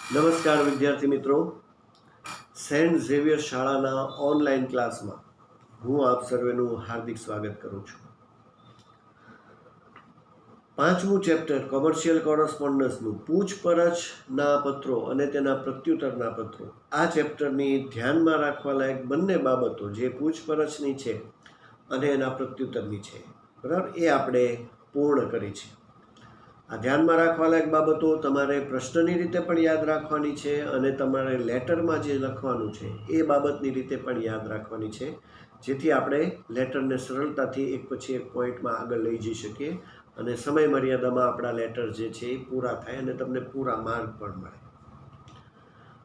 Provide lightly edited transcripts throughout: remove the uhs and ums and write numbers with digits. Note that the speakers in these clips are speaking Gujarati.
નમસ્કાર વિદ્યાર્થી મિત્રો, સેન્ટ ઝેવિયર શાળાના ઓનલાઈન ક્લાસમાં હું આપ સર્વેનું હાર્દિક સ્વાગત કરું છું. પાંચમું ચેપ્ટર કોમર્શિયલ કોરસ્પોન્ડન્સનું પૂછપરછના પત્રો અને તેના પ્રત્યુત્તરના પત્રો. આ ચેપ્ટરની ધ્યાનમાં રાખવા લાયક બંને બાબતો જે પૂછપરછની છે અને એના પ્રત્યુત્તરની છે, બરાબર, એ આપણે પૂર્ણ કરી છે. આ ધ્યાનમાં રાખવા લાયક બાબતો તમારે પ્રશ્નની રીતે પણ યાદ રાખવાની છે અને તમારે લેટરમાં જે લખવાનું છે એ બાબતની રીતે પણ યાદ રાખવાની છે, જેથી આપણે લેટરને સરળતાથી એક પછી એક પોઈન્ટમાં આગળ લઈ જઈ શકીએ અને સમય મર્યાદામાં આપણા લેટર જે છે એ પૂરા થાય અને તમને પૂરા માર્ક પણ મળે.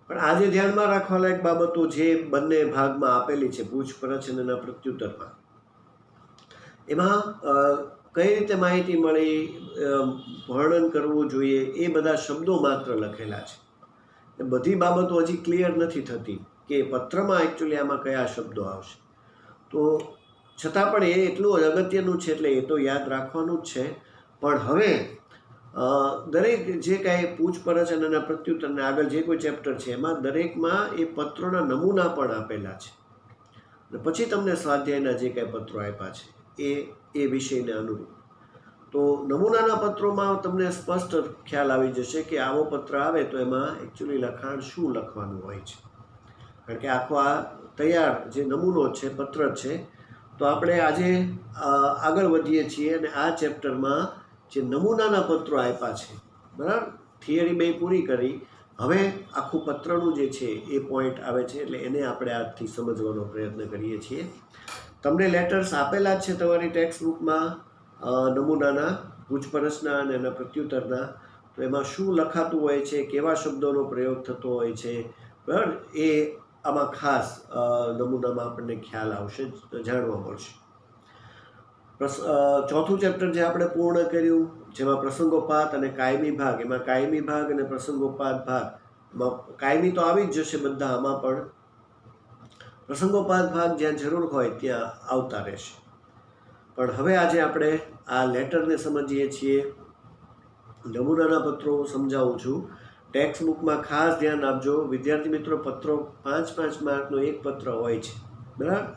પણ આજે ધ્યાનમાં રાખવા લાયક બાબતો જે બંને ભાગમાં આપેલી છે, પૂછપરછ અને એના પ્રત્યુત્તરમાં, એમાં કઈ રીતે માહિતી મળી, વર્ણન કરવું જોઈએ, એ બધા શબ્દો માત્ર લખેલા છે. એ બધી બાબતો હજી ક્લિયર નથી થતી કે પત્રમાં એકચ્યુઅલી આમાં કયા શબ્દો આવશે. તો છતાં પણ એ એટલું અગત્યનું છે એટલે એ તો યાદ રાખવાનું જ છે. પણ હવે દરેક જે કાંઈ પૂછપરછ અને એના પ્રત્યુત્તરને આગળ જે કોઈ ચેપ્ટર છે એમાં દરેકમાં એ પત્રોના નમૂના પણ આપેલા છે. અને પછી તમને સ્વાધ્યાયના જે કાંઈ પત્રો આપ્યા છે એ વિષયને અનુરૂપ. તો નમૂનાના પત્રોમાં તમને સ્પષ્ટ ખ્યાલ આવી જશે કે આવો પત્ર આવે તો એમાં એકચ્યુઅલી લખાણ શું લખવાનું હોય છે. કારણ કે આખો આ તૈયાર જે નમૂનો છે, પત્ર છે. તો આપણે આજે આગળ વધીએ છીએ અને આ ચેપ્ટરમાં જે નમૂનાના પત્રો આપ્યા છે, બરાબર, થિયરી બે પૂરી કરી, હવે આખું પત્રનું જે છે એ પોઈન્ટ આવે છે એટલે એને આપણે આજથી સમજવાનો પ્રયત્ન કરીએ છીએ. તમને લેટર્સ આપેલા જ છે તમારી ટેક્સ્ટ બુકમાં, નમૂનાના, પૂછપરછના અને એના પ્રત્યુત્તરના. તો એમાં શું લખાતું હોય છે, કેવા શબ્દોનો પ્રયોગ થતો હોય છે, બરાબર, એ આમાં ખાસ નમૂનામાં આપણને ખ્યાલ આવશે, જાણવા મળશે. ચોથું ચેપ્ટર જે આપણે પૂર્ણ કર્યું, જેમાં પ્રસંગોપાત અને કાયમી ભાગ, એમાં કાયમી ભાગ અને પ્રસંગોપાત ભાગ, કાયમી તો આવી જ જશે બધા, આમાં પણ પ્રસંગોપાત ભાગ જ્યાં જરૂર હોય ત્યાં આવતા રહેશે. પણ હવે આજે આપણે આ લેટરને સમજીએ છીએ. નમૂનાના પત્રો સમજાવું છું. ટેક્સ્ટ બુકમાં ખાસ ધ્યાન આપજો વિદ્યાર્થી મિત્રો, પત્રો 5-5 માર્કનો એક પત્ર હોય છે, બરાબર.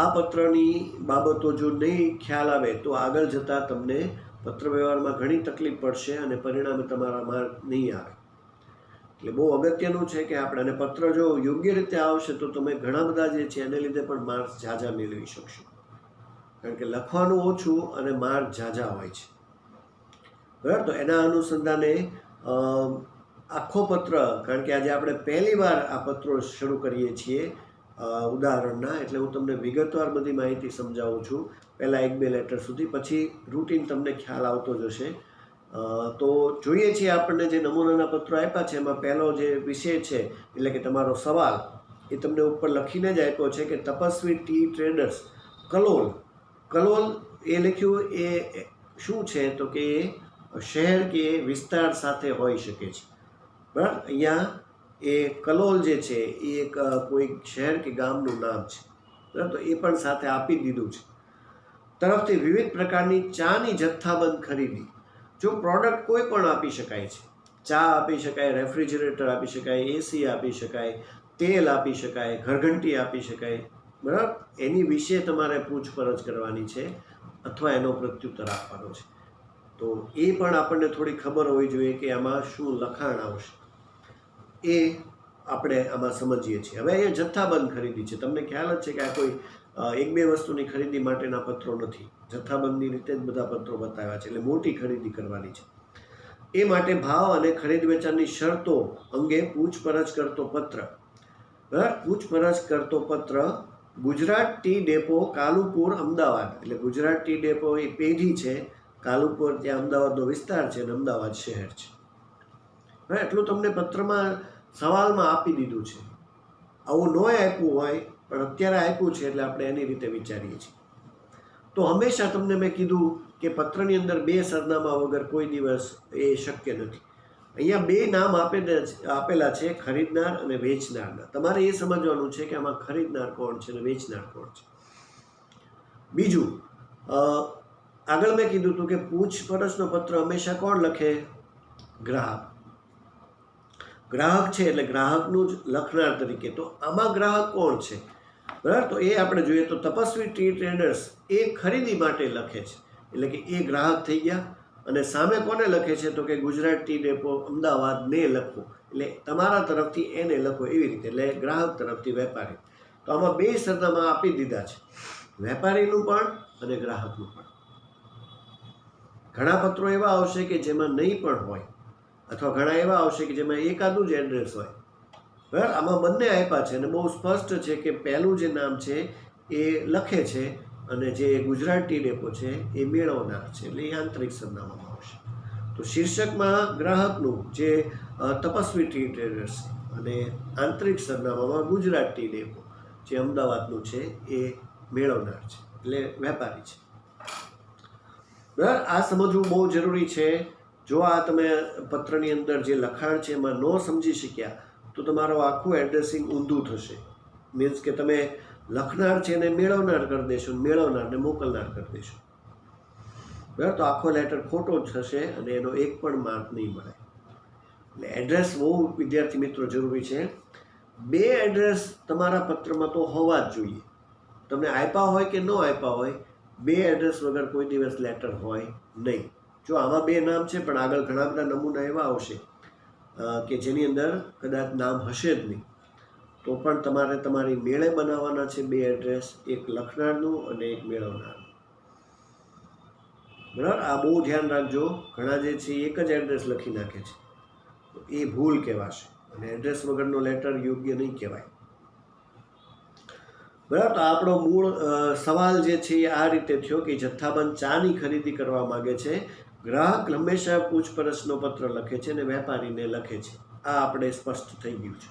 આ પત્રની બાબતો જો નહીં ખ્યાલ આવે તો આગળ જતાં તમને પત્ર વ્યવહારમાં ઘણી તકલીફ પડશે અને પરિણામે તમારા માર્ક નહીં આવે. એટલે બહુ અગત્યનું છે કે આપણે, અને પત્ર જો યોગ્ય રીતે આવશે તો તમે ઘણા બધા જે છે એને લીધે પણ માર્ક્સ ઝાઝા મેળવી શકશો. કારણ કે લખવાનું ઓછું અને માર્ક ઝાઝા હોય છે, બરાબર. તો એના અનુસંધાને આખો પત્ર, કારણ કે આજે આપણે પહેલી વાર આ પત્રો શરૂ કરીએ છીએ ઉદાહરણના, એટલે હું તમને વિગતવાર બધી માહિતી સમજાવું છું. પહેલાં 1-2 લેટર સુધી, પછી રૂટીન તમને ખ્યાલ આવતો જશે. તો જોઈએ છીએ આપણને જે નમૂનાના પત્રો આપ્યા છે એમાં પહેલો જે વિષય છે એટલે કે તમારો સવાલ, એ તમને ઉપર લખીને જ આપ્યો છે કે તપસ્વી ટી ટ્રેડર્સ કલોલ. કલોલ એ લખ્યું, એ શું છે તો કે શહેર કે વિસ્તાર સાથે હોઈ શકે છે, બરાબર. અહીંયા એ કલોલ જે છે એ એક કોઈ શહેર કે ગામનું નામ છે, બરાબર. તો એ પણ સાથે આપી દીધું છે. તરફથી વિવિધ પ્રકારની ચાની જથ્થાબંધ ખરીદી. જો પ્રોડક્ટ કોઈ પણ આપી શકાય છે, ચા આપી શકાય, રેફ્રિજરેટર આપી શકાય, એસી આપી શકાય, તેલ આપી શકાય, ઘરઘંટી આપી શકાય, બરાબર. એની વિશે તમારે પૂછપરછ કરવાની છે અથવા એનો પ્રત્યુત્તર આપવાનો છે. તો એ પણ આપણને થોડી ખબર હોવી જોઈએ કે આમાં શું લખાણ આવશે, એ આપણે આમાં સમજીએ છીએ. હવે અહીંયા જથ્થાબંધ ખરીદી છે. તમને ખ્યાલ જ છે કે આ કોઈ 1-2 વસ્તુની ખરીદી માટેના પત્રો નથી, જથ્થાબંધની રીતે જ બધા પત્રો બતાવ્યા છે, એટલે મોટી ખરીદી કરવાની છે. એ માટે ભાવ અને ખરીદ વેચાણની શરતો અંગે પૂછપરછ કરતો પત્ર, બરાબર. પૂછપરછ કરતો પત્ર ગુજરાત ટી ડેપો, કાલુપુર, અમદાવાદ. એટલે ગુજરાત ટી ડેપો એ પેઢી છે, કાલુપુર ત્યાં અમદાવાદનો વિસ્તાર છે અને અમદાવાદ શહેર છે. હવે એટલું તમને પત્રમાં સવાલમાં આપી દીધું છે. આવું ન આપ્યું હોય પણ અત્યારે આપ્યું છે એટલે આપણે એની રીતે વિચારીએ છીએ. તો હંમેશા તમને મેં કીધું કે પત્રની અંદર 2 સરનામા વગર કોઈ દિવસ એ શક્ય નથી. અહીંયા 2 નામ આપેલા છે, ખરીદનાર અને વેચનારના. તમારે એ સમજવાનું છે કે આમાં ખરીદનાર કોણ છે અને વેચનાર કોણ છે. બીજું, આગળ મેં કીધું હતું કે પૂછપરછનો પત્ર હંમેશા કોણ લખે? ગ્રાહક. ગ્રાહક છે એટલે ગ્રાહકનું જ લખનાર તરીકે. તો આમાં ગ્રાહક કોણ છે, બરાબર? તો એ આપણે જોઈએ તો તપસ્વી ટી ટ્રેડર્સ એ ખરીદી માટે લખે છે, એટલે કે એ ગ્રાહક થઈ ગયા. અને સામે કોને લખે છે તો કે ગુજરાત ટી ડેપો અમદાવાદ ને લખો, એટલે તમારા તરફથી એને લખો એવી રીતે, એટલે ગ્રાહક તરફથી વેપારી. તો આમાં બે સરનામા આપી દીધા છે, વેપારીનું પણ અને ગ્રાહકનું પણ. ઘણા પત્રો એવા આવશે કે જેમાં નહીં પણ હોય, અથવા ઘણા એવા આવશે કે જેમાં એકાદું જ એડ્રેસ હોય, બરાબર? આમાં બંને આપ્યા છે અને બહુ સ્પષ્ટ છે કે પહેલું જે નામ છે એ લખે છે અને જે ગુજરાત ટી ડેપો છે એ મેળવનાર છે, એટલે એ આંતરિક સરનામામાં આવશે. તો શીર્ષકમાં ગ્રાહકનું જે તપસ્વી ટી ટ્રેડર્સ, અને આંતરિક સરનામામાં ગુજરાત ટી ડેપો જે અમદાવાદનું છે એ મેળવનાર છે, એટલે વેપારી છે, બરાબર? આ સમજવું બહુ જરૂરી છે. જો આ તમે પત્રની અંદર જે લખાણ છે એમાં ન સમજી શક્યા તો તમારું આખું એડ્રેસિંગ ઊંધું થશે. મીન્સ કે તમે લખનાર છે એને મેળવનાર કરી દેશો, મેળવનારને મોકલનાર કરી દેશો, બરાબર? તો આખો લેટર ખોટો જ થશે અને એનો એક પણ માર્ક નહીં મળે. એટલે એડ્રેસ બહુ વિદ્યાર્થી મિત્રો જરૂરી છે. બે એડ્રેસ તમારા પત્રમાં તો હોવા જ જોઈએ. તમને આપ્યા હોય કે ન આપ્યા હોય, બે એડ્રેસ વગર કોઈ દિવસ લેટર હોય નહીં. જો આમાં બે નામ છે પણ આગળ ઘણા બધા નમૂના એવા આવશે કે જેની અંદર કદાચ નામ હશે જ નહીં, તો પણ તમારે તમારી મેળે બનાવવાના છે બે એડ્રેસ, એક લખનારનું અને એક મેળવનારનું, બરાબર? આ બહુ ધ્યાન રાખજો. ઘણા જે છે એક જ એડ્રેસ લખી નાખે છે, તો એ ભૂલ કહેવાશે અને એડ્રેસ વગરનો લેટર યોગ્ય નહીં કહેવાય, બરાબર? તો આપણો મૂળ સવાલ જે છે એ આ રીતે થયો કે જથ્થાબંધ ચાની ખરીદી કરવા માગે છે, ગ્રાહક હંમેશા પૂછપરછનો પત્ર લખે છે અને વેપારીને લખે છે. આ આપણે સ્પષ્ટ થઈ ગયું છે.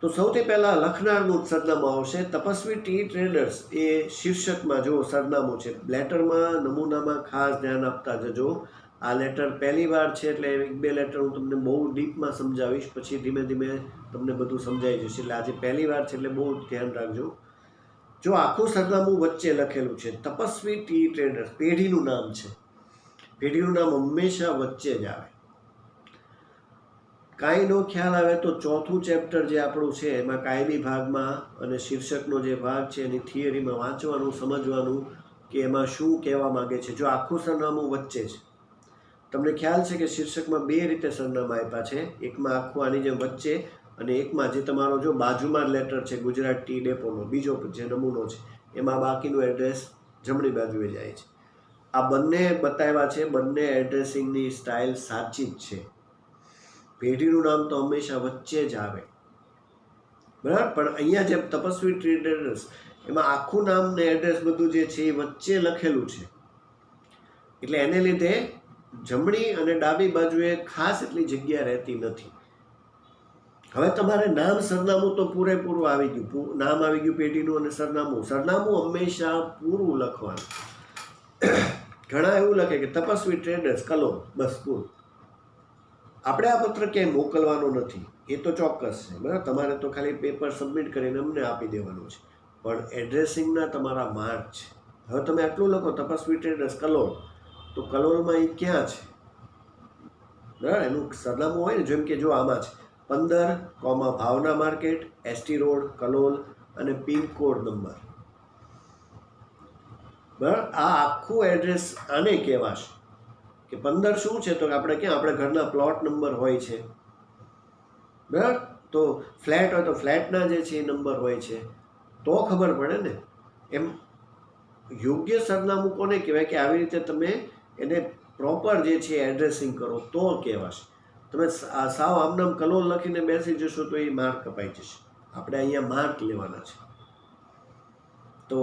તો સૌથી પહેલાં લખનારનું સરનામું આવશે. તપસ્વી ટી ટ્રેડર્સ એ શીર્ષકમાં જો સરનામું છે. લેટરમાં નમૂનામાં ખાસ ધ્યાન આપતા જજો. આ લેટર પહેલી વાર છે એટલે એક બે લેટર હું તમને બહુ ડીપમાં સમજાવીશ, પછી ધીમે ધીમે તમને બધું સમજાઈ જશે. એટલે આજે પહેલી વાર છે એટલે બહુ ધ્યાન રાખજો. જો આખું સરનામું વચ્ચે લખેલું છે તપસ્વી ટી ટ્રેડર્સ, પેઢીનું નામ છે, પેઢીનું નામ હંમેશા વચ્ચે જ આવે. કાંઈ નો ખ્યાલ આવે તો ચોથું ચેપ્ટર જે આપણું છે એમાં કાયમી ભાગમાં અને શીર્ષકનો જે ભાગ છે એની થિયરીમાં વાંચવાનું, સમજવાનું કે એમાં શું કહેવા માગે છે. જો આખું સરનામું વચ્ચે છે, તમને ખ્યાલ છે કે શીર્ષકમાં બે રીતે સરનામા આપ્યા છે, એકમાં આખું આની જેમ વચ્ચે અને એકમાં જે તમારો જો બાજુમાં લેટર છે ગુજરાત ટી ડેપોનો બીજો જે નમૂનો છે એમાં બાકીનું એડ્રેસ જમણી બાજુએ જાય છે. આ બંને બતાવ્યા છે, બંને એડ્રેસિંગની સ્ટાઇલ સાચી જ છે. પેઢીનું નામ તો હંમેશા વચ્ચે જ આવે, બરાબર? પણ અહીંયા જે તપસ્વી ટ્રેડર્સ એમાં આખું નામ ને એડ્રેસ બધું જે છે એ વચ્ચે લખેલું છે, એટલે એને લીધે જમણી અને ડાબી બાજુએ ખાસ એટલી જગ્યા રહેતી નથી. હવે તમારે નામ સરનામું તો પૂરેપૂરું આવી ગયું, નામ આવી ગયું પેઢીનું અને સરનામું હંમેશા પૂરું લખવાનું. ઘણા એવું લખે કે તપસ્વી ટ્રેડર્સ કલોલ, બસ પૂરું. આપણે આ પત્ર ક્યાંય મોકલવાનો નથી, એ તો ચોક્કસ છે, બરાબર? તમારે તો ખાલી પેપર સબમિટ કરીને અમને આપી દેવાનું છે, પણ એડ્રેસિંગના તમારા માર્ક છે. હવે તમે આટલું લખો તપસ્વી ટ્રેડર્સ કલોલ, તો કલોલમાં એ ક્યાં છે, બરાબર? એનું સરનામું હોય ને, જેમ કે જો આમાં છે 15, ભાવના માર્કેટ, એસટી રોડ, કલોલ અને પિનકોડ નંબર, બરાબર? આ આખું એડ્રેસ આને કહેવાશે કે 15 શું છે તો આપણે ક્યાં, આપણે ઘરના પ્લોટ નંબર હોય છે, બરાબર? તો ફ્લેટ હોય તો ફ્લેટના જે છે એ નંબર હોય છે, તો ખબર પડે ને. એમ યોગ્ય સરનામું કોને કહેવાય કે આવી રીતે તમે એને પ્રોપર જે છે એડ્રેસિંગ કરો તો કહેવાશે. તમે સાવ આમનામ કલોલ લખીને બેસી જશો તો એ માર્ક કપાઈ જશે. આપણે અહીંયા માર્ક લેવાના છે, તો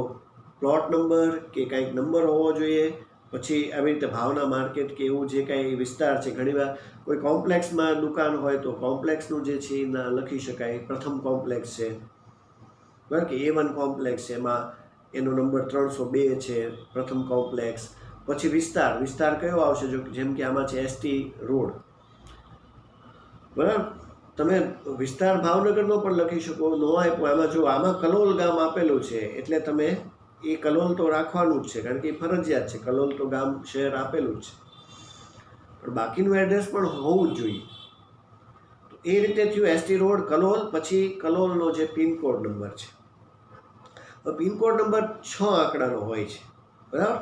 પ્લોટ નંબર કે કંઈક નંબર હોવો જોઈએ. પછી આવી રીતે ભાવના માર્કેટ કે એવું જે કાંઈ વિસ્તાર છે, ઘણીવાર કોઈ કોમ્પ્લેક્સમાં દુકાન હોય તો કોમ્પ્લેક્સનું જે છે એ લખી શકાય. પ્રથમ કોમ્પ્લેક્સ છે, બરાબર? કે A1 કોમ્પ્લેક્સ છે, એમાં એનો નંબર 302 છે, પ્રથમ કોમ્પ્લેક્સ. પછી વિસ્તાર કયો આવશે, જો જેમ કે આમાં છે એસટી રોડ, બરાબર? તમે વિસ્તાર ભાવનગરનો પણ લખી શકો, નો આપ્યો આમાં, જો આમાં કલોલ ગામ આપેલું છે એટલે તમે એ કલોલ તો રાખવાનું જ છે, કારણ કે એ ફરજિયાત છે. કલોલ તો ગામ શહેર આપેલું જ છે, પણ બાકીનું એડ્રેસ પણ હોવું જ જોઈએ. એ રીતે થયું એસટી રોડ કલોલ. પછી કલોલનો જે પિનકોડ નંબર છે, પિનકોડ નંબર 6 આંકડાનો હોય છે, બરાબર.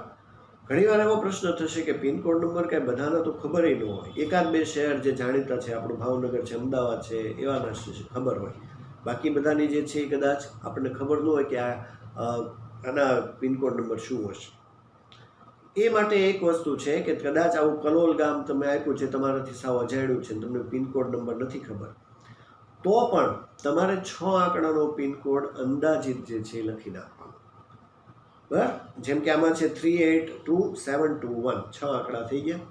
ઘણીવાર એવો પ્રશ્ન થશે કે પિનકોડ નંબર કાંઈ બધાના તો ખબર ન હોય. એકાદ બે શહેર જે જાણીતા છે, આપણું ભાવનગર છે, અમદાવાદ છે, એવાના ખબર હોય. બાકી બધાની જે છે એ કદાચ આપણને ખબર ન હોય કે આના પિનકોડ નંબર શું હશે. એ માટે એક વસ્તુ છે કે કદાચ આવું કલોલ ગામ તમે આપ્યું છે, તમારાથી સાવ અજાણ્યું છે, તમને પિનકોડ નંબર નથી ખબર, તો પણ તમારે 6 આંકડાનો પિનકોડ અંદાજિત જે છે એ લખી નાખવાનો, બરાબર. જેમ કે આમાં છે 382721, 6 આંકડા થઈ ગયા,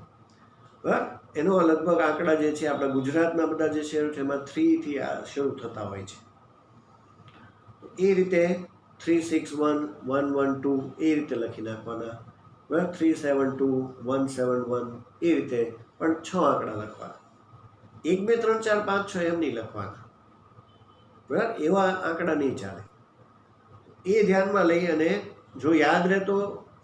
બરાબર. એનો લગભગ આંકડા જે છે આપણા ગુજરાતના બધા જે શહેરો છે એમાં 3 થી શરૂ થતા હોય છે. એ રીતે 361112 એ રીતે લખી નાખવાના, બરાબર. 372171 એ રીતે પણ 6 આંકડા લખવાના. 1 2 3 4 5 6 એમ નહીં લખવાના, બરાબર. એવા આંકડા નહીં ચાલે. એ ધ્યાનમાં લઈ અને જો યાદ રહે તો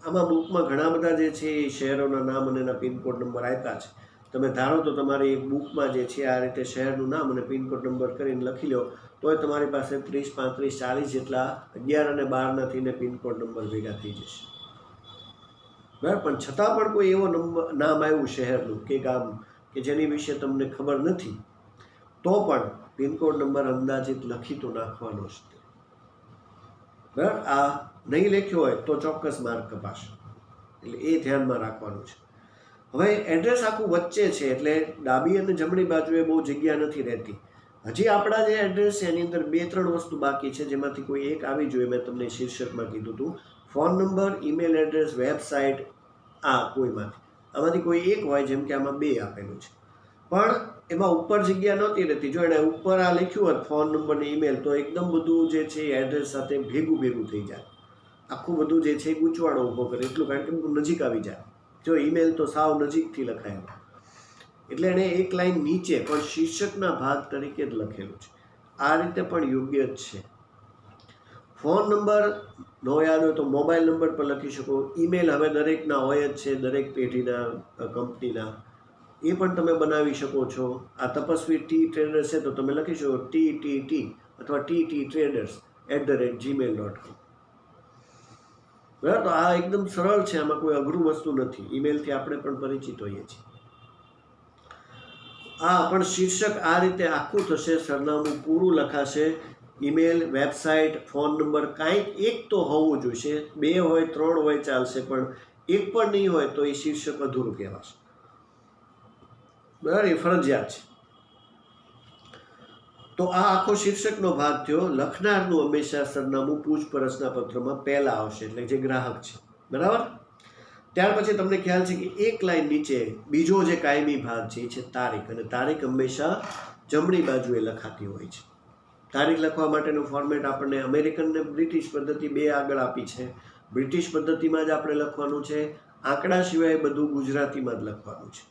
આમાં બુકમાં ઘણા બધા જે છે એ શહેરોના નામ અને એના પિનકોડ નંબર આપ્યા છે. તમે ધારો તો તમારી બુકમાં જે છે આ રીતે શહેરનું નામ અને પિનકોડ નંબર કરીને લખી લો, તોય તમારી પાસે 30 35 40 જેટલા 11 અને 12ના થઈને પિનકોડ નંબર ભેગા થઈ જશે, બરાબર. પણ છતાં પણ કોઈ એવો નામ આવ્યું શહેરનું કે ગામ કે જેની વિશે તમને ખબર નથી, તો પણ પિનકોડ નંબર અંદાજિત લખી તો નાખવાનો જ, બરાબર. આ નહીં લખ્યો હોય તો ચોક્કસ માર્ક કપાશે, એટલે એ ધ્યાનમાં રાખવાનું છે. હવે એડ્રેસ આખું વચ્ચે છે એટલે ડાબી અને જમણી બાજુએ બહુ જગ્યા નથી રહેતી. હજી આપણા જે એડ્રેસ છે એની અંદર 2-3 વસ્તુ બાકી છે, જેમાંથી કોઈ એક આવી જોઈએ. મેં તમને શીર્ષકમાં કીધું હતું, phone number, email address, website, કોઈમાંથી આમાંથી કોઈ એક હોય. જેમ કે આમાં 2 આપેલું છે, પણ એમાં ઉપર જગ્યા નહોતી રહેતી. જો એણે ઉપર આ લખ્યું હોત ફોન નંબર ને ઈમેલ, તો એકદમ બધું જે છે એડ્રેસ સાથે ભેગું થઈ જાય. આખું બધું જે છે ગૂંચવાડો ઊભો કરે એટલું, કારણ કે બધું નજીક આવી જાય. જો ઈમેલ તો સાવ નજીકથી લખાયેલો, એટલે એણે એક લાઈન નીચે પણ શીર્ષકના ભાગ તરીકે જ લખેલું છે. આ રીતે પણ યોગ્ય જ છે. ફોન નંબર ન યાદ હોય તો મોબાઈલ નંબર પર લખી શકો. ઈમેલ હવે દરેકના હોય જ છે, દરેક પેઢીના, કંપનીના, એ પણ તમે બનાવી શકો છો. આ તપસ્વી ટી ટ્રેડર્સ છે તો તમે લખી શકો TTT અથવા ttraders@gmail.com, બરાબર. તો આ એકદમ સરળ છે, આમાં કોઈ અઘરું વસ્તુ નથી. ઈમેલથી આપણે પણ પરિચિત હોઈએ છીએ. આ પણ શીર્ષક આ રીતે આખું થશે, સરનામું પૂરું લખાશે, ઈમેલ, વેબસાઇટ, ફોન નંબર કાંઈક એક તો હોવું જોઈએ. 2 હોય 3 હોય ચાલશે, પણ એક પણ નહીં હોય તો એ શીર્ષક અધૂરું કહેવાશે, બરાબર. એ ફરજિયાત છે. તો આ આખો શીર્ષકનો ભાગ થયો. લખનારનું હંમેશા સરનામું પૂછપરછના પત્રમાં પહેલા આવશે, એટલે જે ગ્રાહક છે, બરાબર. ત્યાર પછી તમને ખ્યાલ છે કે એક લાઈન નીચે બીજો જે કાયમી ભાગ છે એ છે તારીખ, અને તારીખ હંમેશા જમણી બાજુએ લખાતી હોય છે. તારીખ લખવા માટેનું ફોર્મેટ આપણને અમેરિકન ને બ્રિટિશ પદ્ધતિ 2 આગળ આપી છે. બ્રિટિશ પદ્ધતિમાં જ આપણે લખવાનું છે. આંકડા સિવાય બધું ગુજરાતીમાં જ લખવાનું છે,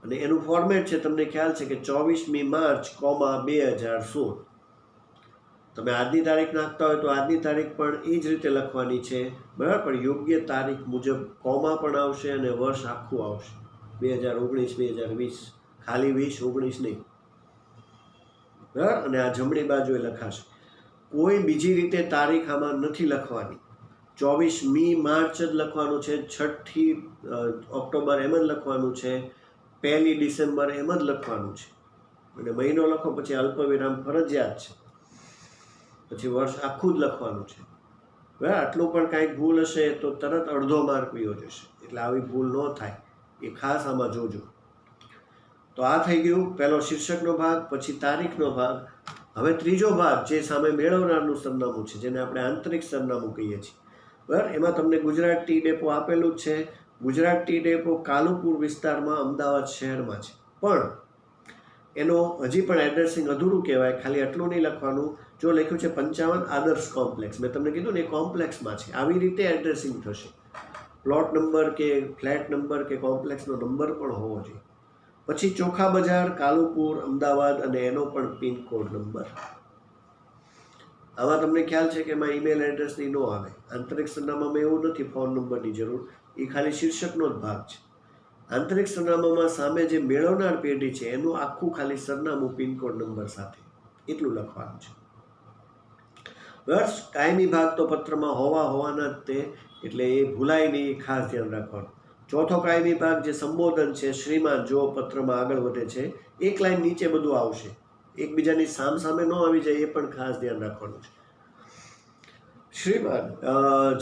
અને એનું ફોર્મેટ છે તમને ખ્યાલ છે કે 24મી માર્ચ, 2016. તમે આજની તારીખ નાખતા હોય તો આજની તારીખ પણ એ જ રીતે લખવાની છે, બરાબર. પણ યોગ્ય તારીખ મુજબ કોમા પણ આવશે અને વર્ષ આખું આવશે, 2019 2020, ખાલી 2019 નહીં, બરાબર. અને આ જમણી બાજુએ લખાશે. કોઈ બીજી રીતે તારીખ આમાં નથી લખવાની. 24મી માર્ચ જ લખવાનું છે, 6ઠી ઓક્ટોબર એમ જ લખવાનું છે, 1લી ડિસેમ્બર એમ જ લખવાનું છે, અને મહિનો લખો પછી અલ્પવિરામ ફરજિયાત છે, પછી વર્ષ આખું જ લખવાનું છે, બરાબર. આટલું પણ કાંઈક ભૂલ હશે તો તરત અડધો માર્ક વયો જશે, એટલે આવી ભૂલ ન થાય એ ખાસ આમાં જોજો. તો આ થઈ ગયું પહેલો શીર્ષકનો ભાગ, પછી તારીખનો ભાગ. હવે ત્રીજો ભાગ જે સામે મેળવનારનું સરનામું છે, જેને આપણે આંતરિક સરનામું કહીએ છીએ, બરાબર. એમાં તમને ગુજરાત ટી ડેપો આપેલું જ છે. ગુજરાત ટી ડેપો કાલુપુર વિસ્તારમાં અમદાવાદ શહેરમાં છે, પણ એનો હજી પણ એડ્રેસિંગ અધૂરું કહેવાય. ખાલી આટલું નહીં લખવાનું. જો લખ્યું છે 55 આદર્શ કોમ્પ્લેક્સ, મેં તમને કીધું ને એ કોમ્પ્લેક્સમાં છે, આવી રીતે એડ્રેસિંગ થશે. પ્લોટ નંબર કે ફ્લેટ નંબર કે કોમ્પ્લેક્સનો નંબર પણ હોવો જોઈએ. પછી ચોખા બજાર, કાલુપુર, અમદાવાદ, અને એનો પણ પિનકોડ નંબર. આમાં તમને ખ્યાલ છે કે એમાં ઈમેલ એડ્રેસની ન આવે. આંતરિક સરનામામાં એવું નથી ફોન નંબરની જરૂર, એ ખાલી શીર્ષકનો જ ભાગ છે, આંતરિક સરનામામાં સામે જે મેળવનાર પેઢી છે એનું આખું ખાલી સરનામું પિનકોડ નંબર સાથે એટલું લખવાનું છે. બસ કાયમી ભાગ તો પત્રમાં હોવાના જ તે, એટલે એ ભૂલાય નહીં, ખાસ ધ્યાન રાખવાનું. ચોથો કાયમી ભાગ જે સંબોધન છે, શ્રીમાન, જો પત્રમાં આગળ વધે છે, એક લાઈન નીચે બધું આવશે, એકબીજાની સામે ન આવી જાય એ પણ ખાસ ધ્યાન રાખવાનું છે. શ્રીમાન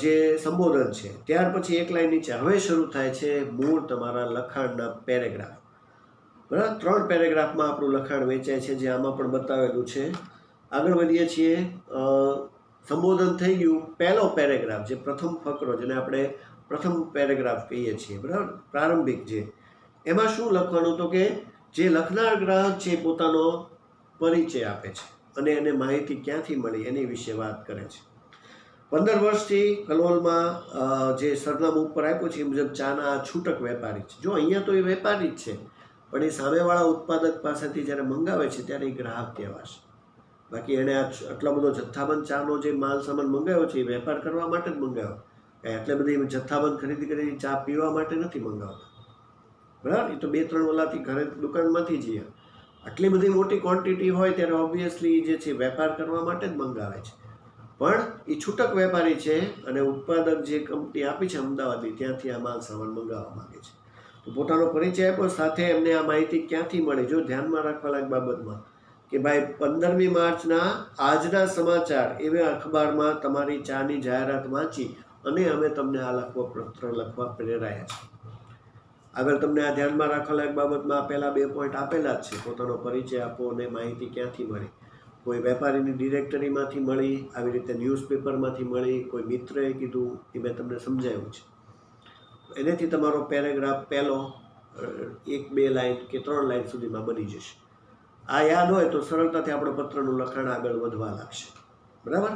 જે સંબોધન છે, ત્યાર પછી એક લાઈન નીચે હવે શરૂ થાય છે મૂળ તમારા લખાણના પેરેગ્રાફ. બરાબર, 3 પેરેગ્રાફમાં આપણું લખાણ વેચાય છે, જે આમાં પણ બતાવેલું છે. આગળ વધીએ છીએ. સંબોધન થઈ ગયું. પહેલો પેરેગ્રાફ જે પ્રથમ ફકરો, જેને આપણે પ્રથમ પેરેગ્રાફ કહીએ છીએ, બરાબર, પ્રારંભિક, જે એમાં શું લખવાનું, તો કે જે લખનાર ગ્રાહક છે પોતાનો પરિચય આપે છે અને એને માહિતી ક્યાંથી મળી એની વિશે વાત કરે છે. 15 વર્ષથી કલોલમાં જે સરનામું ઉપર આપ્યું છે એ મુજબ ચાના છૂટક વેપારી છે. જો અહીંયા તો એ વેપારી જ છે, પણ એ સામેવાળા ઉત્પાદક પાસેથી જ્યારે મંગાવે છે ત્યારે એ ગ્રાહક કહેવાશે. બાકી એણે આટલો બધો જથ્થાબંધ ચાનો જે માલ સામાન મંગાવ્યો છે એ વેપાર કરવા માટે જ મંગાવ્યો. એટલે બધી જથ્થાબંધ ખરીદી કરીને ચા પીવા માટે નથી મંગાવતા, બરાબર. એ તો 2-3 ઓલાથી ઘરે દુકાનમાંથી જ આટલી બધી મોટી ક્વોન્ટિટી હોય ત્યારે ઓબ્વિયસલી જે છે વેપાર કરવા માટે જ મંગાવે છે. પણ એ છૂટક વેપારી છે અને ઉત્પાદક જે કંપની આપી છે અમદાવાદની, ત્યાંથી આ માલ સામાન મંગાવવા માંગે છે. તો પોતાનો પરિચય આપ્યો, સાથે એમને આ માહિતી ક્યાંથી મળી, જો ધ્યાનમાં રાખવા લાયક બાબતમાં કે ભાઈ 15મી માર્ચના આજના સમાચાર એવા અખબારમાં તમારી ચાની જાહેરાત વાંચી અને અમે તમને આ પત્ર લખવા પ્રેરાયા છે. આગળ તમને આ ધ્યાનમાં રાખવા લાયક બાબતમાં પહેલા 2 પોઈન્ટ આપેલા જ છે. પોતાનો પરિચય આપો અને માહિતી ક્યાંથી મળી. કોઈ વેપારીની ડિરેક્ટરીમાંથી મળી, આવી રીતે ન્યૂઝપેપરમાંથી મળી, કોઈ મિત્રએ કીધું, એ મેં તમને સમજાવ્યું છે. એનાથી તમારો પેરેગ્રાફ પહેલો 1-2 લાઈન કે 3 લાઈન સુધીમાં બની જશે. આ યાદ હોય તો સરળતાથી આપણો પત્રનું લખાણ આગળ વધવા લાગશે, બરાબર.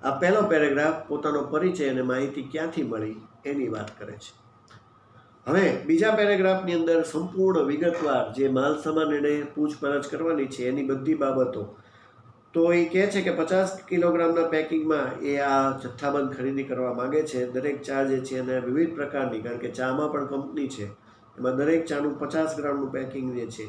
આ પહેલો પેરેગ્રાફ પોતાનો પરિચય અને માહિતી ક્યાંથી મળી એની વાત કરે છે. હવે બીજા પેરેગ્રાફની અંદર સંપૂર્ણ વિગતવાર જે માલ સામાન એને પૂછપરછ કરવાની છે એની બધી બાબતો. તો એ કહે છે કે 50 કિલોગ્રામના પેકિંગમાં એ આ જથ્થાબંધ ખરીદી કરવા માગે છે. દરેક ચા જે છે એને વિવિધ પ્રકારની, કારણ કે ચામાં પણ કંપની છે, એમાં દરેક ચાનું 50 ગ્રામનું પેકિંગ જે છે.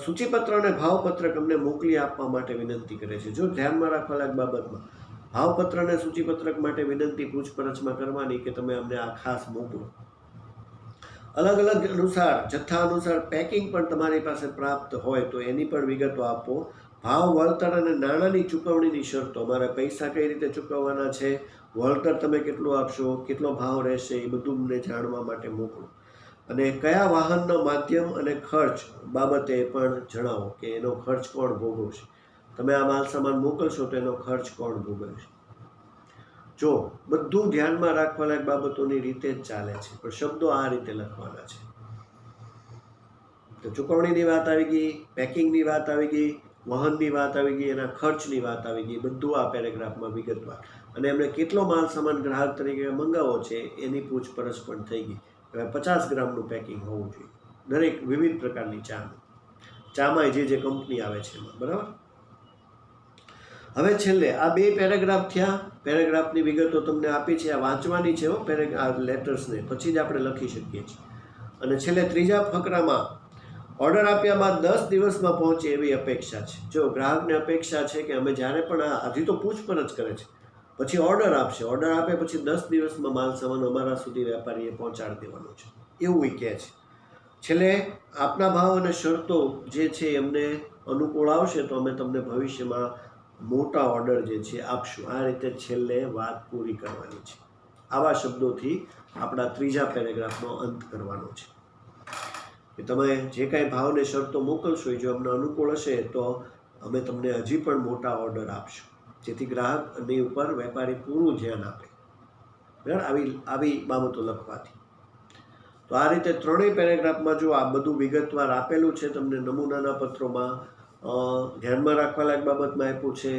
સૂચિપત્ર અને ભાવપત્રક અમને મોકલી આપવા માટે વિનંતી કરે છે. જો ધ્યાનમાં રાખવા લાયક બાબતમાં ભાવપત્ર અને સૂચિપત્રક માટે વિનંતી પૂછપરછમાં કરવાની કે તમે અમને આ ખાસ મોકલો. અલગ અલગ અનુસાર, જથ્થા અનુસાર પેકિંગ પણ તમારી પાસે પ્રાપ્ત હોય તો એની પણ વિગતો આપો. ભાવ, વળતર અને નાણાંની ચૂકવણીની શરતો, અમારે પૈસા કઈ રીતે ચૂકવવાના છે, વળતર તમે કેટલું આપશો, કેટલો ભાવ રહેશે, એ બધું અમને જાણવા માટે મોકલો. અને કયા વાહનનો માધ્યમ અને ખર્ચ બાબતે પણ જણાવો કે એનો ખર્ચ કોણ ભોગવશે. તમે આ માલ સામાન મોકલશો તો એનો ખર્ચ કોણ ભોગવશે. જો બધું ધ્યાનમાં રાખવા લાયક બાબતોની રીતે જ ચાલે છે, પણ શબ્દો આ રીતે લખવાના છે. તો ચૂકવણીની વાત આવી ગઈ, પેકિંગની વાત આવી ગઈ, વહનની વાત આવી ગઈ, એના ખર્ચની વાત આવી ગઈ, બધું આ પેરેગ્રાફમાં વિગતવાર. અને એમણે કેટલો માલ સામાન ગ્રાહક તરીકે મંગાવો છે એની પૂછપરછ પણ થઈ ગઈ. હવે 50 ગ્રામનું પેકિંગ હોવું જોઈએ દરેક વિવિધ પ્રકારની ચામાં જે કંપની આવે છે એમાં, બરાબર. હવે છેલ્લે આ 2 પેરેગ્રાફ થયા. પેરેગ્રાફની વિગતો તમને આપી છે, આ વાંચવાની છે આ લેટર્સને, પછી જ આપણે લખી શકીએ છીએ. અને છેલ્લે ત્રીજા ફકરામાં ઓર્ડર આપ્યા બાદ 10 દિવસમાં પહોંચે એવી અપેક્ષા છે. જો ગ્રાહકને અપેક્ષા છે કે અમે જ્યારે પણ હજી તો પૂછપરછ કરે છે, પછી ઓર્ડર આપશે, ઓર્ડર આપે પછી 10 દિવસમાં માલ સામાન અમારા સુધી વેપારીએ પહોંચાડી દેવાનો છે, એવું એ કહે છે. છેલ્લે આપના ભાવ અને શરતો જે છે એમને અનુકૂળ આવશે તો અમે તમને ભવિષ્યમાં મોટા ઓર્ડર જે છે આપશું. આ રીતે છેલ્લે વાત પૂરી કરવાની છે. આવા શબ્દોથી આપણા ત્રીજા પેરેગ્રાફનો અંત કરવાનો છે કે તમે જે કાંઈ ભાવને શરતો મોકલશો એ જો અમને અનુકૂળ હશે તો અમે તમને હજી પણ મોટા ઓર્ડર આપશું, જેથી ગ્રાહકની ઉપર વેપારી પૂરું ધ્યાન આપે, બરાબર. આવી બાબતો લખવાથી. તો આ રીતે 3 પેરેગ્રાફમાં જો આ બધું વિગતવાર આપેલું છે તમને નમૂનાના પત્રોમાં, ધ્યાનમાં રાખવા લાયક બાબતમાં આપ્યું છે.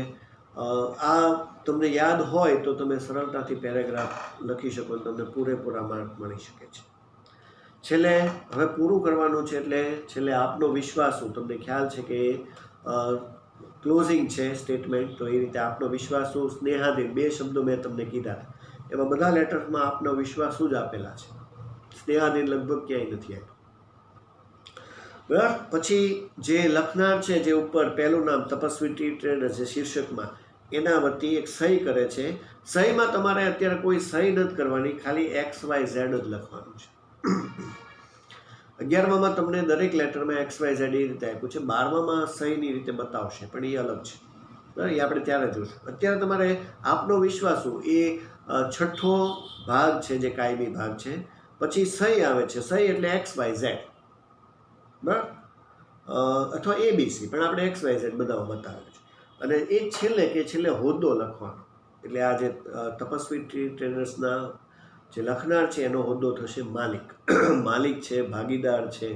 આ તમને યાદ હોય તો તમે સરળતાથી પેરેગ્રાફ લખી શકો, તમને પૂરેપૂરા માર્ક મળી શકે છે. છેલ્લે હવે પૂરું કરવાનું છે, એટલે છેલ્લે આપનો વિશ્વાસુ, તમને ખ્યાલ છે કે ક્લોઝિંગ છે સ્ટેટમેન્ટ, તો એ રીતે આપનો વિશ્વાસુ, સ્નેહાધીન, 2 શબ્દો મેં તમને કીધા, એમાં બધા લેટર્સમાં આપનો વિશ્વાસુ જ આપેલા છે. સ્નેહાધીન લગભગ ક્યાંય નથી આપ્યું, બરાબર. પછી જે લખનાર છે, જે ઉપર પહેલું નામ તપસ્વી ટી ટ્રેડર છે શીર્ષકમાં, એના વતી એક સહી કરે છે. સહીમાં તમારે અત્યારે કોઈ સહી નથી કરવાની, ખાલી XYZ જ લખવાનું છે. 11માં તમને દરેક લેટરમાં XYZ એ રીતે આપ્યું છે. 12માં સહીની રીતે બતાવશે, પણ એ અલગ છે, બરાબર. એ આપણે ત્યારે જોઈશું. અત્યારે તમારે આપનો વિશ્વાસુ એ છઠ્ઠો ભાગ છે, જે કાયમી ભાગ છે. પછી સહી આવે છે. સહી એટલે XYZ, બરાબર, અથવા ABC, પણ આપણે XYZ બધામાં બતાવે છે. અને એ છેલ્લે હોદ્દો લખવાનો, એટલે આ જે તપસ્વી ટ્રેડર્સના જે લખનાર છે એનો હોદ્દો થશે માલિક. માલિક છે, ભાગીદાર છે,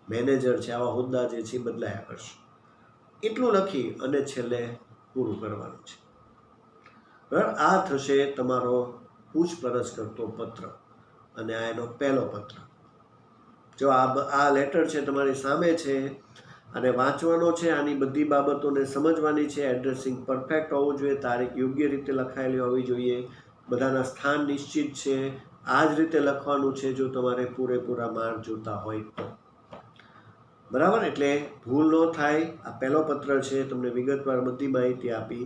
મેનેજર છે, આવા હોદ્દા જે છે બદલાયા કરશે. એટલું લખી અને છેલ્લે પૂરું કરવાનું છે, બરાબર. આ થશે તમારો પૂછપરછ કરતો પત્ર, અને આ એનો પહેલો પત્ર. જો આ લેટર છે તમારી સામે છે અને વાંચવાનો છે. આની બધી બાબતોને સમજવાની છે. એડ્રેસિંગ પરફેક્ટ હોવું જોઈએ, તારીખ યોગ્ય રીતે લખાયેલી હોવી જોઈએ, બધાના સ્થાન નિશ્ચિત છે. આ જ રીતે લખવાનું છે જો તમારે પૂરેપૂરા માર્ક જોતા હોય તો, બરાબર. એટલે ભૂલ ન થાય. આ પહેલો પત્ર છે, તમને વિગતવાર બધી માહિતી આપી.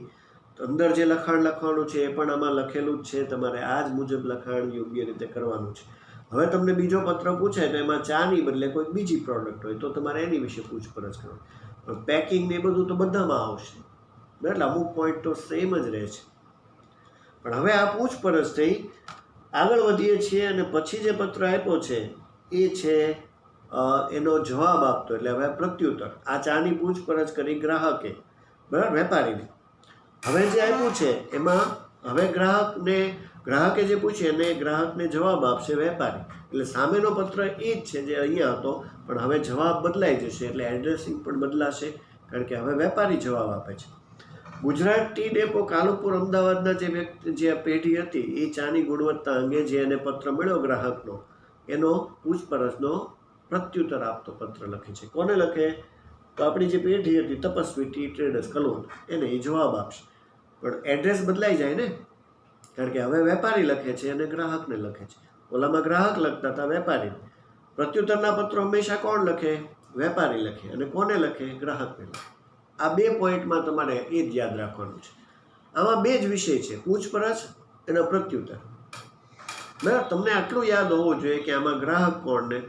અંદર જે લખાણ લખવાનું છે એ પણ આમાં લખેલું જ છે. તમારે આ જ મુજબ લખાણ યોગ્ય રીતે કરવાનું છે. હવે તમને બીજો પત્ર પૂછાય તો એમાં ચાની બદલે કોઈ બીજી પ્રોડક્ટ હોય તો તમારે એની વિશે પૂછપરછ કરવાની. પણ પેકિંગ ને એ બધું તો બધામાં આવશે, એટલે અમુક પોઈન્ટ તો સેમ જ રહે છે. પણ હવે આ પૂછપરછ થઈ, આગળ વધીએ છીએ અને પછી જે પત્ર આપ્યો છે એ છે એનો જવાબ આપતો, એટલે હવે પ્રત્યુત્તર. આ ચાની પૂછપરછ કરી ગ્રાહકે, બરાબર, વેપારીને. હવે જે આપ્યું છે એમાં હવે ગ્રાહકે જે પૂછ્યું એને ગ્રાહકને જવાબ આપશે વેપારી. એટલે સામેનો પત્ર એ જ છે જે અહીંયા હતો, પણ હવે જવાબ બદલાઈ જશે, એટલે એડ્રેસિંગ પણ બદલાશે, કારણ કે હવે વેપારી જવાબ આપે છે. ગુજરાત ટી ડેપો કાલુપુર અમદાવાદના જે પેઢી હતી એ ચાની ગુણવત્તા અંગે જે એને પત્ર મળ્યો ગ્રાહકનો, એનો પૂછપરછનો પ્રત્યુત્તર આપતો પત્ર લખે છે. કોને લખે? તો આપણી જે પેઢી હતી તપસ્વી ટી ટ્રેડર્સ કલોલ, એને એ જવાબ આપશે. પણ એડ્રેસ બદલાઈ જાય ને, કારણ કે હવે વેપારી લખે છે અને ગ્રાહકને લખે છે. ઓલામાં ગ્રાહક લખતા હતા, વેપારી. પ્રત્યુત્તરના પત્રો હંમેશા કોણ લખે? વેપારી લખે. અને કોને લખે? ગ્રાહકને લખે. આ 2 પોઈન્ટમાં તમારે એ જ યાદ રાખવાનું છે. આમાં 2 જ વિષય છે, પૂછપરછ અને પ્રત્યુત્તર, બરાબર. તમને આટલું યાદ હોવું જોઈએ કે આમાં ગ્રાહક કોણ ને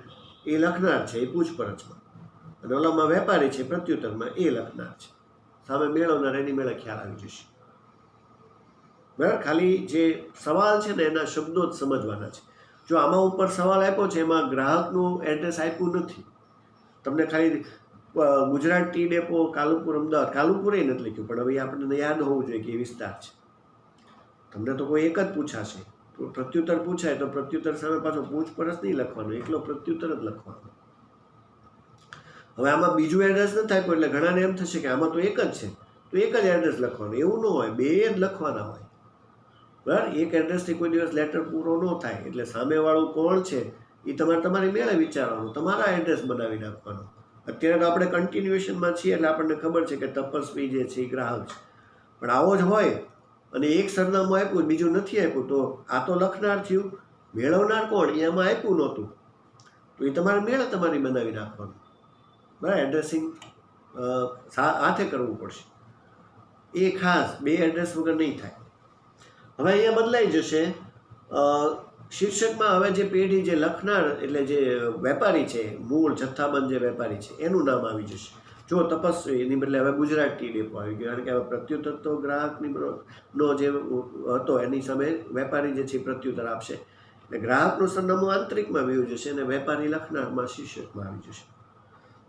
એ લખનાર છે, એ પૂછપરછમાં, અને ઓલામાં વેપારી છે, પ્રત્યુત્તરમાં એ લખનાર છે. સામે મેળવનાર એની મેળે ખ્યાલ આવી જશે, બરાબર. ખાલી જે સવાલ છે ને એના શબ્દો જ સમજવાના છે. જો આમાં ઉપર સવાલ આપ્યો છે એમાં ગ્રાહકનું એડ્રેસ આપ્યું નથી, તમને ખાલી ગુજરાત ટી ડેપો કાલુપુર અમદાવાદ, કાલુપુર એ નથી લખ્યું, પણ હવે આપણને યાદ હોવું જોઈએ કે એ વિસ્તાર છે. તમને તો કોઈ એક જ પૂછાશે, પ્રત્યુત્તર પૂછાય તો પ્રત્યુત્તર સામે પાછો પૂછપરછ નહીં લખવાનું, એકલો પ્રત્યુત્તર જ લખવાનો. હવે આમાં બીજું એડ્રેસ નથી આપ્યું એટલે ઘણાને એમ થશે કે આમાં તો એક જ છે, તો એક જ એડ્રેસ લખવાનું. એવું ન હોય, 2 જ લખવાના હોય, બરાબર. એક એડ્રેસથી કોઈ દિવસ લેટર પૂરો ન થાય, એટલે સામેવાળું કોણ છે એ તમારી મેળે વિચારવાનું, તમારા એડ્રેસ બનાવી નાખવાનું. અત્યારે તો આપણે કન્ટિન્યુએશનમાં છીએ એટલે આપણને ખબર છે કે તપસ્વી જે છે એ ગ્રાહક છે, પણ આવો જ હોય અને એક સરનામું આપ્યું બીજું નથી આપ્યું, તો આ તો લખનાર થયું, મેળવનાર કોણ એ આમાં આપ્યું નહોતું, તો એ તમારે મેળે તમારી બનાવી નાખવાનું, બરાબર. એડ્રેસિંગ હાથે કરવું પડશે, એ ખાસ 2 એડ્રેસ વગર નહીં થાય. હવે અહીંયા બદલાઈ જશે. શીર્ષકમાં હવે જે પેઢી જે લખનાર એટલે જે વેપારી છે, મૂળ જથ્થાબંધ જે વેપારી છે એનું નામ આવી જશે. જો તપસ્વી એની બદલે હવે ગુજરાત ટી ડેપો આવી ગયો, કારણ કે હવે પ્રત્યુત્તર તો ગ્રાહકની નો જે હતો એની સામે વેપારી જે છે પ્રત્યુત્તર આપશે, એટલે ગ્રાહકનું સરનામું આંતરિકમાં વયું જશે અને વેપારી લખનારમાં શીર્ષકમાં આવી જશે.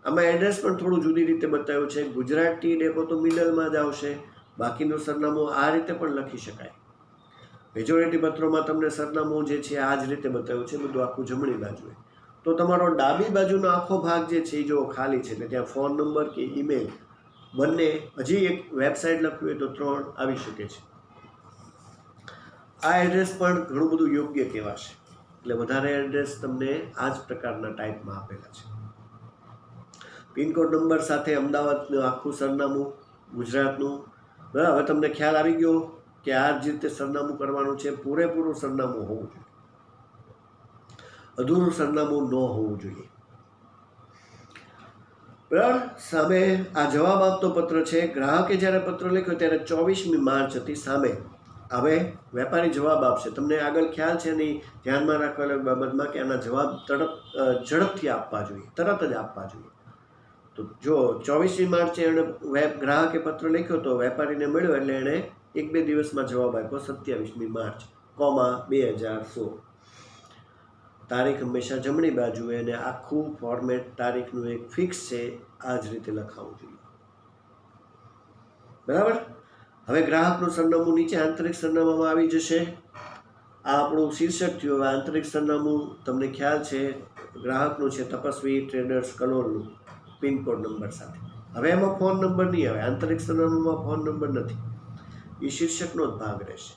આમાં એડ્રેસ પણ થોડું જુદી રીતે બતાવ્યું છે. ગુજરાત ટી ડેપો તો મિડલમાં જ આવશે, બાકીનું સરનામું આ રીતે પણ લખી શકાય. મેજોરિટી પત્રોમાં તમને સરનામું જે છે આ જ રીતે બતાવ્યું છે, બધું આખું જમણી બાજુએ. તો તમારો ડાબી બાજુનો આખો ભાગ જે છે એ જો ખાલી છે, એટલે ત્યાં ફોન નંબર કે ઈમેલ બંને, હજી એક વેબસાઇટ લખવી હોય તો 3 આવી શકે છે. આ એડ્રેસ પણ ઘણું બધું યોગ્ય કહેવાશે, એટલે વધારે એડ્રેસ તમને આ જ પ્રકારના ટાઈપમાં આપેલા છે. પિનકોડ નંબર સાથે અમદાવાદનું આખું સરનામું, ગુજરાતનું, બરાબર. હવે તમને ખ્યાલ આવી ગયો કે આ જ રીતે સરનામું કરવાનું છે, પૂરેપૂરું સરનામું હોવું જોઈએ. અધૂરું સરનામું ન હોવું જોઈએ. બરાબર. સામે આ જવાબ આપતો પત્ર છે. ગ્રાહકે જ્યારે પત્ર લખ્યો ત્યારે 24મી માર્ચ હતી સામે. હવે વેપારી જવાબ આપશે. તમને આગળ ખ્યાલ છે નહીં ધ્યાનમાં રાખવા બાબતમાં કે આના જવાબ ઝડપથી આપવા જોઈએ, તરત જ આપવા જોઈએ. તો જો 24મી માર્ચે એણે ગ્રાહકે પત્ર લખ્યો તો વેપારીને મળ્યો એટલે એણે 1-2 દિવસમાં જવાબ આપ્યો 27મી માર્ચ, 2016. તારીખ હંમેશા જમણી બાજુએ અને આખું ફોર્મેટ તારીખનું એક ફિક્સ છે, આ જ રીતે લખાવવું જોઈએ. બરાબર. હવે ગ્રાહકનું સરનામું નીચે આંતરિક સરનામામાં આવી જશે. આ આપણું શીર્ષક થયું. આંતરિક સરનામું તમને ખ્યાલ છે ગ્રાહકનું છે તપસ્વી ટ્રેડર્સ કલોલનું પિનકોડ નંબર સાથે. હવે એમાં ફોન નંબર નહીં આવે. આંતરિક સરનામામાં ફોન નંબર નથી, એ શીર્ષકનો જ ભાગ રહેશે.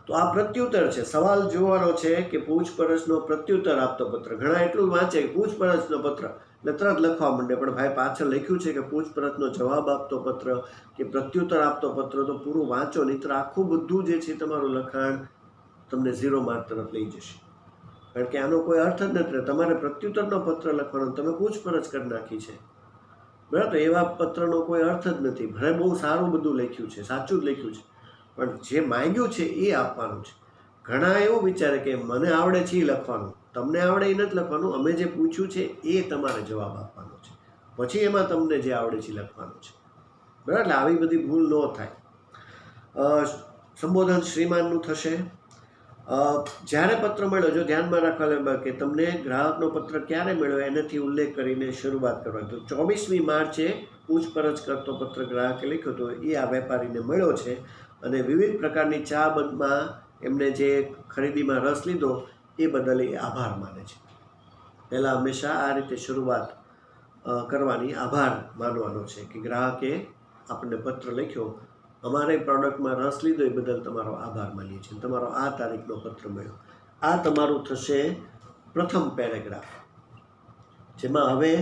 તો આ પ્રત્યુત્તર છે. સવાલ જોવાનો છે કે પૂછપરછનો પ્રત્યુત્તર આપતો પત્ર. ઘણા એટલું વાંચે કે પૂછપરછનો પત્ર એટલે તરત લખવા માંડે, પણ ભાઈ પાછળ લખ્યું છે કે પૂછપરછનો જવાબ આપતો પત્ર કે પ્રત્યુત્તર આપતો પત્ર, તો પૂરું વાંચો, નહીંતર આખું બધું જે છે તમારું લખાણ તમને 0 માર્ક તરફ લઈ જશે. કારણ કે આનો કોઈ અર્થ જ નથી. તમારે પ્રત્યુત્તરનો પત્ર લખવાનો, તમે પૂછપરછ કરી નાખી છે. બરાબર. તો એવા પત્રનો કોઈ અર્થ જ નથી. ભલે બહુ સારું બધું લખ્યું છે, સાચું જ લખ્યું છે, પણ જે માંગ્યું છે એ આપવાનું છે. ઘણા એવું વિચારે કે મને આવડે છે એ લખવાનું. તમને આવડે એ નથી લખવાનું. અમે જે પૂછ્યું છે એ તમારે જવાબ આપવાનો છે, પછી એમાં તમને જે આવડે છે એ લખવાનું છે. બરાબર. એટલે આવી બધી ભૂલ ન થાય. સંબોધન શ્રીમાનનું થશે. જ્યારે પત્ર મળ્યો, જો ધ્યાનમાં રાખવા કે તમને ગ્રાહકનો પત્ર ક્યારે મળ્યો એનાથી ઉલ્લેખ કરીને શરૂઆત કરવાની. તો 24મી માર્ચે પૂછપરછ કરતો પત્ર ગ્રાહકે લખ્યો હતો, એ આ વેપારીને મળ્યો છે અને વિવિધ પ્રકારની ચા બંધમાં એમને જે ખરીદીમાં રસ લીધો એ બદલ એ આભાર માને છે. પહેલાં હંમેશા આ રીતે શરૂઆત કરવાની, આભાર માનવાનો છે કે ગ્રાહકે આપણને પત્ર લખ્યો, અમારે પ્રોડક્ટમાં રસ લીધો એ બદલ તમારો આભાર માનીએ છીએ, તમારો આ તારીખનો પત્ર મળ્યો. આ તમારું થશે પ્રથમ પેરેગ્રાફ, જેમાં હવે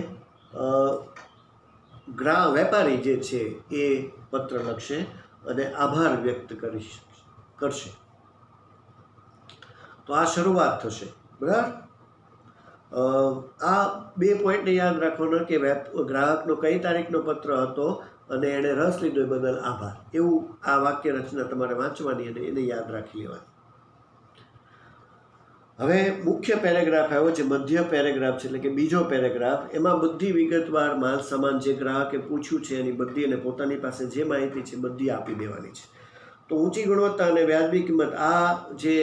વેપારી જે છે એ પત્ર લખશે અને આભાર વ્યક્ત કરશે. તો આ શરૂઆત થશે. બરાબર. આ 2 પોઈન્ટને યાદ રાખવાના કે ગ્રાહકનો કઈ તારીખનો પત્ર હતો અને એણે રસ લીધો એ બદલ આભાર, એવું આ વાક્ય રચના તમારે વાંચવાની અને એને યાદ રાખી લેવાની. હવે મુખ્ય પેરેગ્રાફ આવ્યો છે, મધ્ય પેરેગ્રાફ છે, એટલે કે બીજો પેરેગ્રાફ. એમાં બધી વિગતવાર માલ સામાન જે ગ્રાહકે પૂછ્યું છે એની બધી અને પોતાની પાસે જે માહિતી છે બધી આપી દેવાની છે. તો ઊંચી ગુણવત્તા અને વ્યાજબી કિંમત, આ જે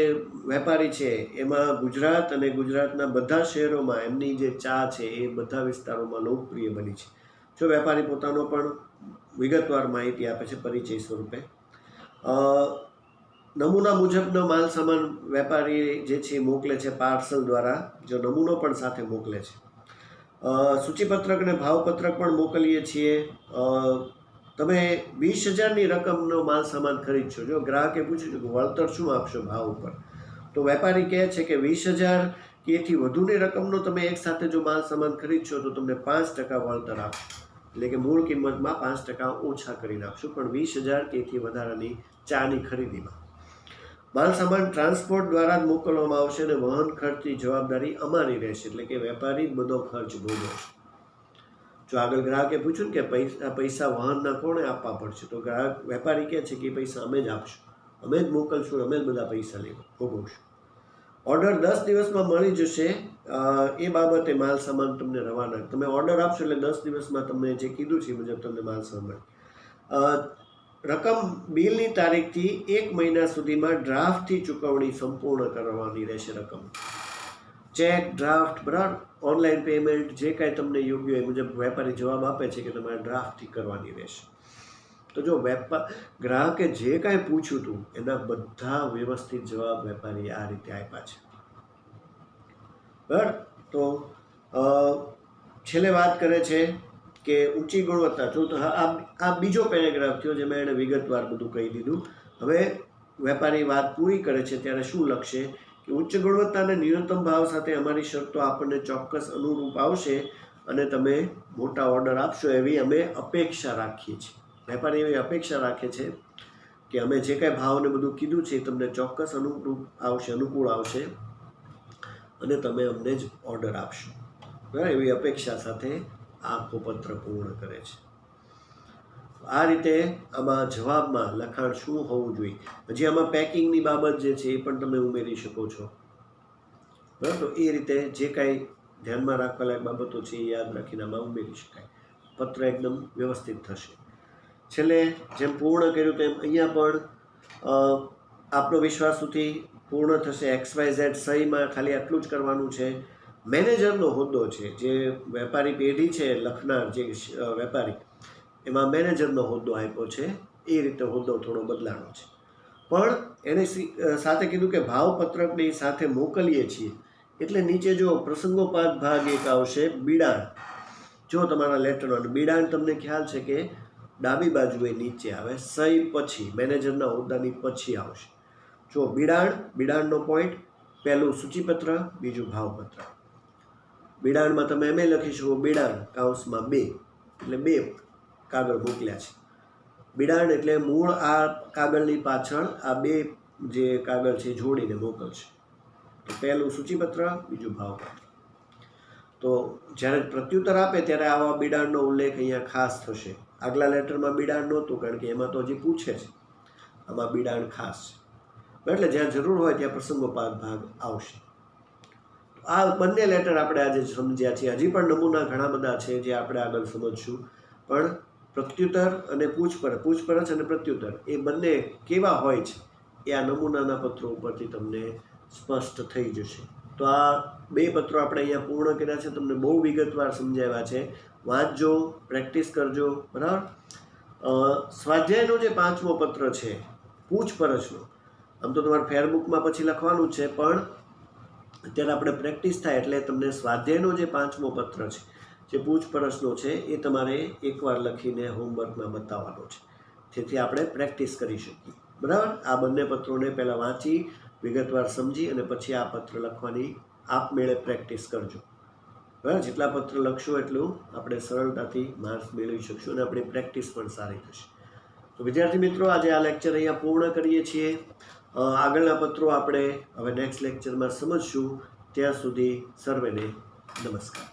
વેપારી છે એમાં ગુજરાત અને ગુજરાતના બધા શહેરોમાં એમની જે ચા છે એ બધા વિસ્તારોમાં લોકપ્રિય બની છે. જો વેપારી પોતાનો પણ વિગતવાર માહિતી આપે છે પરિચય સ્વરૂપે. નમૂના મુજબનો માલ સામાન વેપારી જે છે મોકલે છે પાર્સલ દ્વારા, જો નમૂનો પણ સાથે મોકલે છે. સૂચિપત્રક અને ભાવપત્રક પણ મોકલીએ છીએ. તમે 20,000ની રકમનો માલ સામાન ખરીદશો, જો ગ્રાહકે પૂછ્યું કે વળતર શું આપશો ભાવ ઉપર, તો વેપારી કહે છે કે 20,000 કે એથી વધુની રકમનો તમે એક સાથે જો માલ સામાન ખરીદશો તો તમને 5% વળતર આપશો. એટલે કે મૂળ કિંમતમાં 5% ઓછા કરી નાખશું, પણ 20,000 કે એથી વધારાની ચાની ખરીદીમાં. માલ સામાન ટ્રાન્સપોર્ટ દ્વારા જ મોકલવામાં આવશે અને વહન ખર્ચની જવાબદારી અમારી રહેશે, એટલે કે વેપારી જ બધો ખર્ચ ભોગવશે. જો આગળ ગ્રાહકે પૂછ્યું કે પૈસા વહનના કોણે આપવા પડશે, તો વેપારી કહે છે કે પૈસા અમે જ આપશું, અમે જ મોકલશું, અમે જ બધા પૈસા ભોગવશું. ઓર્ડર 10 દિવસમાં મળી જશે. એ બાબતે માલ સામાન તમને રવાના, તમે ઓર્ડર આપશો એટલે 10 દિવસમાં તમને જે કીધું છે એ મુજબ તમને માલ સામાન મળે. રકમ બિલની તારીખથી 1 મહિના સુધીમાં ડ્રાફ્ટથી ચૂકવણી સંપૂર્ણ કરવાની રહેશે. રકમ ચેક, ડ્રાફ્ટ, બરાબર, ઓનલાઈન પેમેન્ટ, જે કાંઈ તમને યોગ્ય એ મુજબ વેપારી જવાબ આપે છે કે તમારે ડ્રાફ્ટથી કરવાની રહેશે. તો જો ગ્રાહકે જે કાંઈ પૂછ્યું હતું એના બધા વ્યવસ્થિત જવાબ વેપારીએ આ રીતે આપ્યા છે. બરાબર. તો છેલ્લે વાત કરે છે કે ઊંચી ગુણવત્તા. જો તો આ બીજો પેરેગ્રાફ થયો જેમાં એણે વિગતવાર બધું કહી દીધું. હવે વેપારી વાત પૂરી કરે છે ત્યારે શું લખશે કે ઉચ્ચ ગુણવત્તા અને ન્યૂનતમ ભાવ સાથે અમારી શરતો આપણને ચોક્કસ અનુરૂપ આવશે અને તમે મોટા ઓર્ડર આપશો એવી અમે અપેક્ષા રાખીએ છીએ. વેપારી એવી અપેક્ષા રાખે છે કે અમે જે કાંઈ ભાવને બધું કીધું છે એ તમને ચોક્કસ અનુકૂળ આવશે અને તમે અમને જ ઓર્ડર આપશો, બરાબર, એવી અપેક્ષા સાથે આખો પત્ર પૂર્ણ કરે છે. આ રીતે આમાં જવાબમાં લખાણ શું હોવું જોઈએ. હજી આમાં પેકિંગની બાબત જે છે એ પણ તમે ઉમેરી શકો છો, બરાબર. તો એ રીતે જે કાંઈ ધ્યાનમાં રાખવા લાયક બાબતો છે એ યાદ રાખીને આમાં ઉમેરી શકાય. પત્ર એકદમ વ્યવસ્થિત થશે. છેલ્લે જેમ પૂર્ણ કર્યું તેમ અહીંયા પણ આપનો વિશ્વાસ સુધી પૂર્ણ થશે. XYZ સહીમાં ખાલી આટલું જ કરવાનું છે. મેનેજરનો હોદ્દો છે, જે વેપારી પેઢી છે લખનાર, જે વેપારી, એમાં મેનેજરનો હોદ્દો આપ્યો છે. એ રીતે હોદ્દો થોડો બદલાનો છે. પણ એને સાથે કીધું કે ભાવપત્રકની સાથે મોકલીએ છીએ એટલે નીચે જો પ્રસંગોપાત ભાગ એક આવશે, બિડાણ. જો તમારા લેટરનો બિડાણ તમને ખ્યાલ છે કે ડાબી બાજુએ નીચે આવે, સહી પછી, મેનેજરના હોદ્દાની પછી આવશે. જો બિડાણનો પોઈન્ટ, પહેલું સૂચિપત્ર, બીજું ભાવપત્ર. બિડાણમાં તમે એમ લખી શકો બિડાણ કૌંસમાં 2, એટલે 2 કાગળ મોકલ્યા છે. બિડાણ એટલે મૂળ આ કાગળની પાછળ આ 2 જે કાગળ છે જોડીને મોકલશે. તો પહેલું સૂચિપત્ર, બીજું ભાવપત્ર. તો જ્યારે પ્રત્યુત્તર આપે ત્યારે આવા બિડાણનો ઉલ્લેખ અહીંયા ખાસ થશે. આગલા લેટરમાં બિડાણ નહોતું, કારણ કે એમાં તો હજી પૂછે છે. આમાં બિડાણ ખાસ છે, એટલે જ્યાં જરૂર હોય ત્યાં પ્રસંગોપાત ભાગ આવશે. આ બંને લેટર આપણે આજે સમજ્યા છીએ. હજી પણ નમૂના ઘણા બધા છે જે આપણે આગળ સમજશું. પણ પ્રત્યુત્તર અને પૂછપરછ અને પ્રત્યુત્તર એ બંને કેવા હોય છે એ આ નમૂનાના પત્રો ઉપરથી તમને સ્પષ્ટ થઈ જશે. તો આ 2 પત્રો આપણે અહીંયા પૂર્ણ કર્યા છે. તમને બહુ વિગતવાર સમજાવ્યા છે. વાંચજો, પ્રેક્ટિસ કરજો, બરાબર. સ્વાધ્યાયનો જે 5મો પત્ર છે પૂછપરછનો, આમ તો તમારે ફેરબુકમાં પછી લખવાનું છે, પણ અત્યારે આપણે પ્રેક્ટિસ થાય એટલે તમને સ્વાધ્યાયનો જે 5મો પત્ર છે, જે પૂછપરછનો છે, એ તમારે એકવાર લખીને હોમવર્કમાં બતાવવાનો છે, જેથી આપણે પ્રેક્ટિસ કરી શકીએ, બરાબર. આ બંને પત્રોને પહેલાં વાંચી, વિગતવાર સમજી અને પછી આ પત્ર લખવાની આપમેળે પ્રેક્ટિસ કરજો, બરાબર. જેટલા પત્ર લખશો એટલું આપણે સરળતાથી માર્ક્સ મેળવી શકશું અને આપણી પ્રેક્ટિસ પણ સારી થશે. તો વિદ્યાર્થી મિત્રો, આજે આ લેક્ચર અહીંયા પૂર્ણ કરીએ છીએ. આગળના પત્રો આપણે હવે નેક્સ્ટ લેક્ચરમાં સમજશું. ત્યાં સુધી સર્વેને નમસ્કાર.